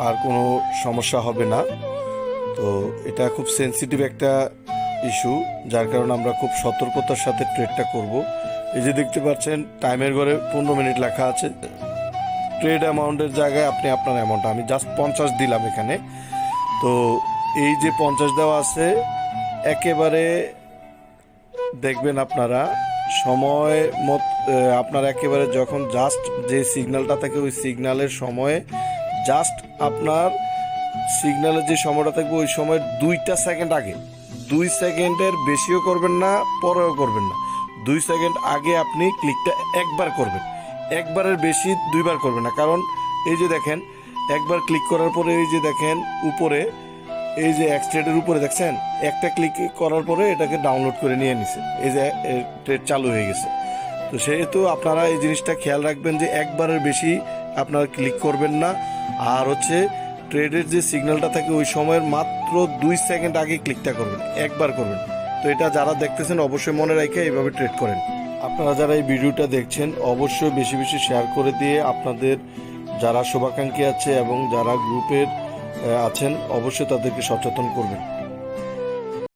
আর কোনো সমস্যা হবে না। তো এটা খুব সেন্সিটিভ একটা ইস্যু, যার কারণে আমরা খুব সতর্কতার সাথে ট্রেডটা করব। এই যে দেখতে পাচ্ছেন টাইমের ঘরে 15 মিনিট লেখা আছে। ট্রেড অ্যামাউন্টের জায়গায় আপনি আপনার অ্যামাউন্ট, আমি জাস্ট 50 দিলাম এখানে। তো এই যে 50 দেওয়া আছে, একেবারে দেখবেন আপনারা সময় মত আপনার একেবারে যখন জাস্ট যে সিগন্যালটা থাকে ওই সিগন্যালের সময়ে জাস্ট আপনার সিগন্যালের যে সময়টা থাকবে ওই সময় 2 সেকেন্ড আগে, 2 সেকেন্ডের বেশিও করবেন না, পরেও করবেন না, 2 সেকেন্ড আগে আপনি ক্লিকটা একবার করবেন। একবারের বেশি দুইবার করবেন না, কারণ এই যে দেখেন একবার ক্লিক করার পরে এই যে দেখেন উপরে এই যে এক্সট্রেডের উপরে দেখছেন একটা ক্লিক করার পরে এটাকে ডাউনলোড করে নিয়ে নিছে, এই যে ট্রেড চালু হয়ে গেছে। তো সেহেতু আপনারা এই জিনিসটা খেয়াল রাখবেন যে একবারের বেশি আপনারা ক্লিক করবেন না। আর হচ্ছে ট্রেডের যে সিগন্যালটা থাকে ওই সময়ের মাত্র 2 সেকেন্ড আগে ক্লিকটা করবেন, একবার করবেন। তো এটা যারা দেখতেছেন অবশ্যই মনে রেখে এইভাবে ট্রেড করেন। আপনারা যারা এই ভিডিওটা দেখছেন অবশ্যই বেশি বেশি শেয়ার করে দিয়ে আপনাদের যারা শুভাকাঙ্ক্ষী আছে এবং যারা গ্রুপের আছেন অবশ্যই তাদেরকে সচেতন করবেন।